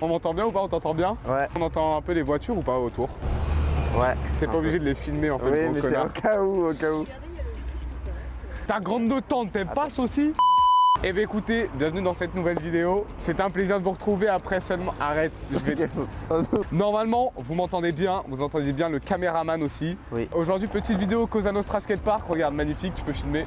On m'entend bien ou pas? On t'entend bien? Ouais. On entend un peu les voitures ou pas autour? Ouais. T'es pas obligé de les filmer en fait, Oui, gros mais c'est connard. au cas où, au cas où. Ta grande notante, t'aimes pas ça aussi? Eh bien écoutez, bienvenue dans cette nouvelle vidéo. C'est un plaisir de vous retrouver après seulement... Arrête, je vais... Normalement, vous m'entendez bien, vous entendez bien le caméraman aussi. Oui. Aujourd'hui, petite vidéo Cosa Nostra Skatepark. Regarde, magnifique, tu peux filmer.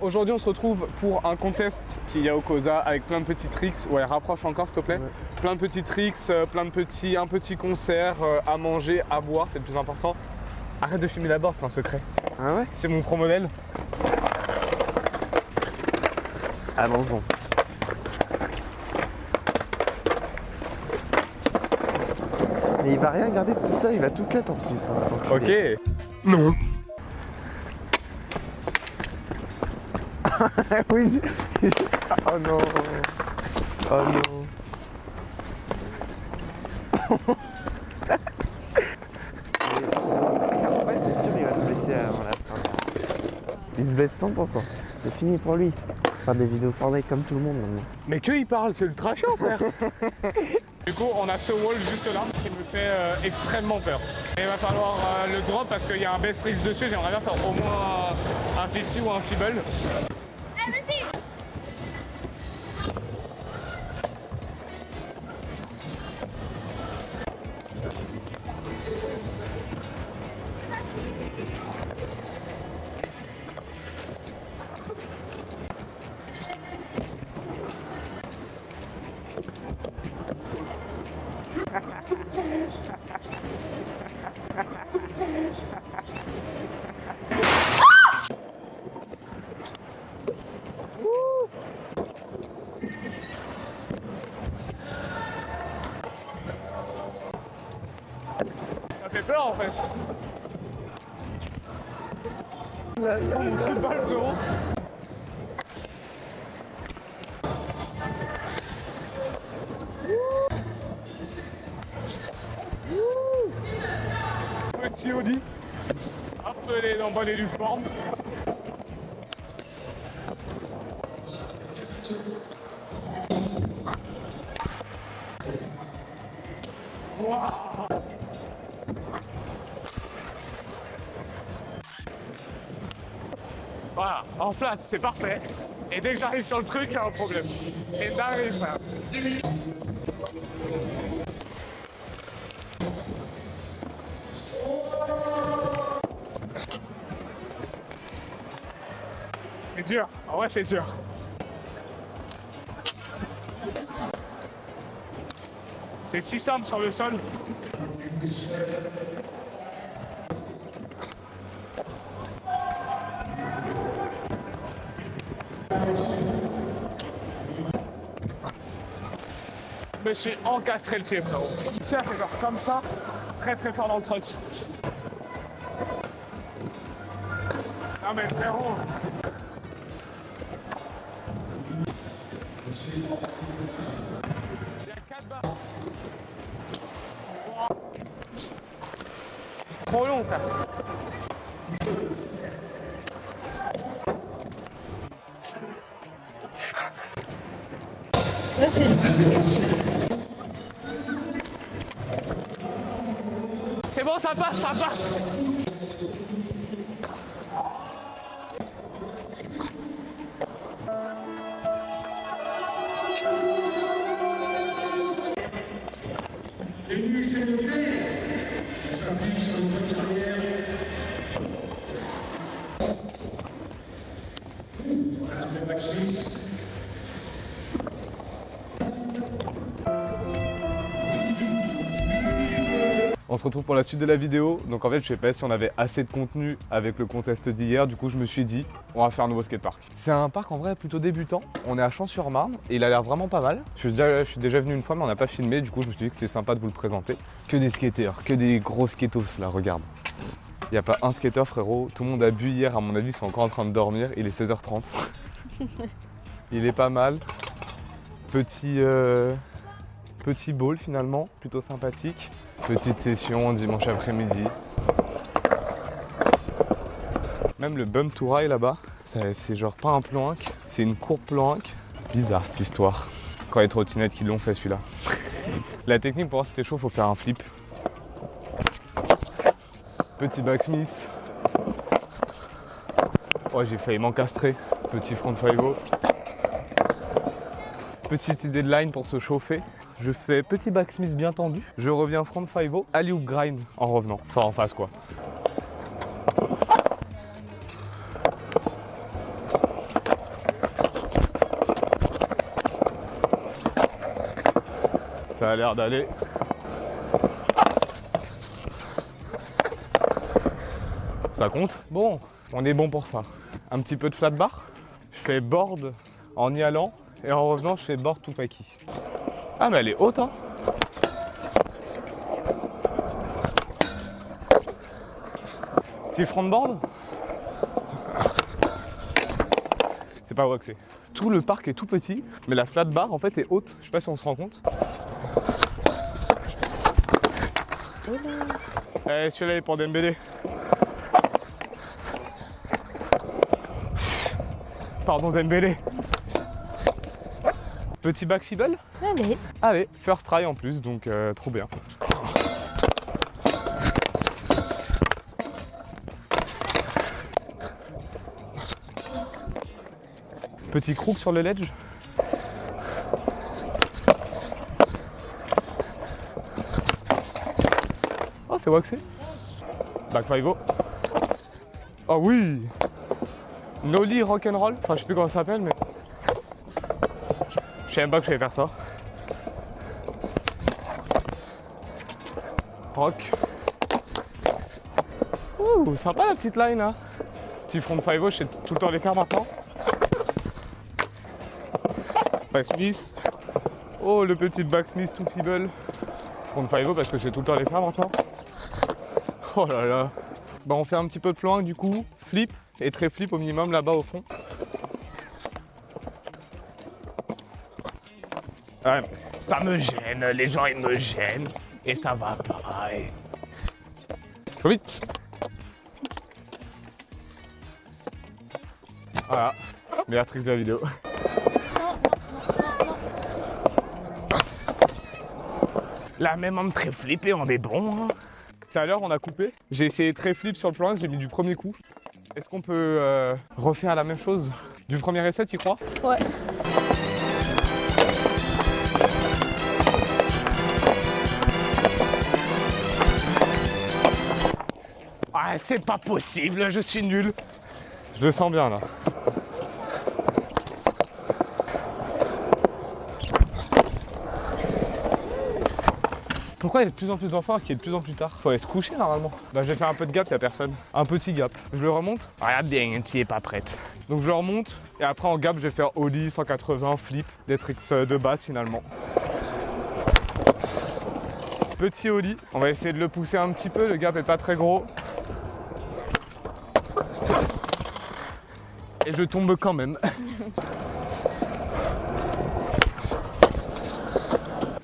Aujourd'hui, on se retrouve pour un contest qu'il y a au Cosa avec plein de petits tricks. Ouais, rapproche encore s'il te plaît. Ouais. Plein de petits tricks, un petit concert à manger, à boire, c'est le plus important. Arrête de filmer la board, c'est un secret. Ah ouais? C'est mon pro modèle. Allons-y. Mais il va rien garder de tout ça, il va tout cut en plus. Hein, Ok. Non. Oui, oh non. Oh non. Ouais, c'est sûr, il va se blesser avant la fin. Il se blesse 100%. C'est fini pour lui. Faire des vidéos Fortnite comme tout le monde maintenant. Mais que il parle, c'est ultra chiant frère. Du coup, on a ce wall juste là qui me fait extrêmement peur. Et il va falloir le drop parce qu'il y a un best risk dessus. J'aimerais bien faire au moins un 50 ou un feeble. Eh, vas-y! Ça fait peur en fait. Oh mon trou de balle frérot. Petit Oli. Appelé l'emballé du forme. Wow. Voilà, en flat, c'est parfait. Et dès que j'arrive sur le truc, il y a un problème. C'est dingue, frère. C'est dur. En vrai, c'est dur. C'est si simple sur le sol. Je me suis encastré le pied, frérot. Tiens, fais genre comme ça, très très fort dans le truck. Non mais frérot. Il y a 4 barres. Wow. Trop long, frère. C'est bon, ça passe, ça passe. On se retrouve pour la suite de la vidéo. Donc en fait, je sais pas si on avait assez de contenu avec le contest d'hier. Du coup, je me suis dit, on va faire un nouveau skatepark. C'est un parc en vrai plutôt débutant. On est à Champs-sur-Marne et il a l'air vraiment pas mal. Je suis déjà venu une fois, mais on n'a pas filmé. Du coup, je me suis dit que c'était sympa de vous le présenter. Que des skateurs, que des gros skatos là, regarde. Il n'y a pas un skateur, frérot. Tout le monde a bu hier, à mon avis, ils sont encore en train de dormir. Il est 16h30. Il est pas mal. Petit ball finalement, plutôt sympathique. Petite session dimanche après-midi. Même le bump to rail là-bas, c'est genre pas un plank, c'est une courbe plank. Bizarre cette histoire. Quand les trottinettes qui l'ont fait celui-là. La technique pour voir si t'es chaud, faut faire un flip. Petit backsmith. Oh, j'ai failli m'encastrer. Petit front 5-0. Petite idée de line pour se chauffer. Je fais petit backsmith bien tendu. Je reviens front 5-0, alley-oop grind en revenant. Enfin en face quoi. Ça a l'air d'aller. Ça compte? Bon, on est bon pour ça. Un petit peu de flat bar. Je fais board en y allant et en revenant je fais board tout paki. Ah mais elle est haute hein. Petit front board. C'est pas waxé. Tout le parc est tout petit, mais la flat bar en fait est haute. Je sais pas si on se rend compte. Eh, celui-là est pour Dembélé. Pardon Dembélé. Petit back fibble. Allez. Allez, first try en plus, donc trop bien. Petit crook sur le ledge. Oh, c'est waxé. Back 5-0. Oh oui. Nollie rock'n'roll. Enfin, je sais plus comment ça s'appelle, mais... Je savais même pas que je savais faire ça. Rock. Ouh, sympa la petite line là. Petit front 5-0, je sais tout le temps les faire maintenant. Backsmith. Oh, le petit backsmith tout feeble. Front 5-0 parce que je sais tout le temps les faire maintenant. Oh là là. Bah, on fait un petit peu de plank du coup. Flip et très flip au minimum là-bas au fond. Ouais, ça me gêne, les gens ils me gênent et ça va pas. Trop vite. Voilà, meilleur trick de la vidéo. Là même en très flippé, on est bon. Hein. Tout à l'heure on a coupé. J'ai essayé très flip sur le plan, j'ai mis du premier coup. Est-ce qu'on peut refaire la même chose du premier essai, tu crois? Ouais. Ah, c'est pas possible, je suis nul. Je le sens bien là. Pourquoi il y a de plus en plus d'enfants qui est de plus en plus tard? Faut aller se coucher normalement. Bah, je vais faire un peu de gap, y'a personne. Un petit gap. Je le remonte. Regarde bien, tu es pas prête. Donc je le remonte et après en gap je vais faire ollie, 180, flip, des tricks de base finalement. Petit ollie. On va essayer de le pousser un petit peu, le gap est pas très gros. Et je tombe quand même.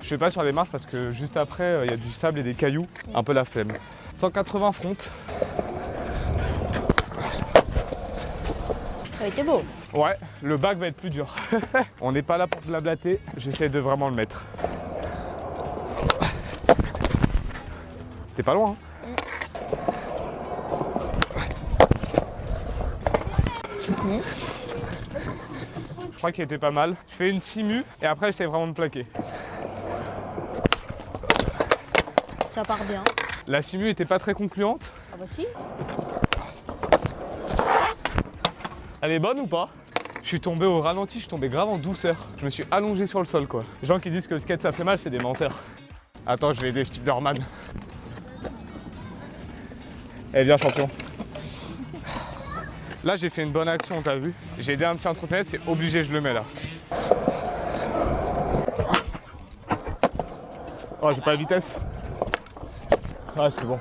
Je fais pas sur les marches parce que juste après il y a du sable et des cailloux, un peu la flemme. 180 front. Ça a été beau. Ouais, le back va être plus dur. On n'est pas là pour blablater, j'essaie de vraiment le mettre. C'était pas loin. Hein. Je crois qu'il était pas mal. Je fais une simu et après j'essaie vraiment de plaquer. Ça part bien. La simu était pas très concluante. Ah bah si. Elle est bonne ou pas? Je suis tombé au ralenti, je suis tombé grave en douceur. Je me suis allongé sur le sol quoi. Les gens qui disent que le skate ça fait mal, c'est des menteurs. Attends, je vais aider Spiderman. Eh bien champion. Là j'ai fait une bonne action, t'as vu? J'ai aidé un petit trottinette, c'est obligé, je le mets là. Oh, j'ai pas la vitesse. Ah, c'est bon.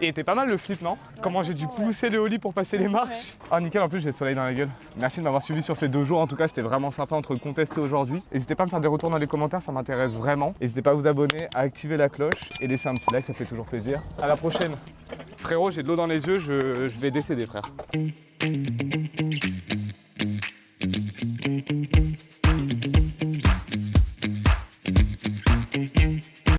Il était pas mal le flip, non? Comment j'ai dû pousser le ollie pour passer les marches. Ouais. Ah nickel, en plus j'ai le soleil dans la gueule. Merci de m'avoir suivi sur ces 2 jours, en tout cas c'était vraiment sympa entre le contest et aujourd'hui. N'hésitez pas à me faire des retours dans les commentaires, ça m'intéresse vraiment. N'hésitez pas à vous abonner, à activer la cloche et laisser un petit like, ça fait toujours plaisir. À la prochaine. Frérot, j'ai de l'eau dans les yeux, je vais décéder frère.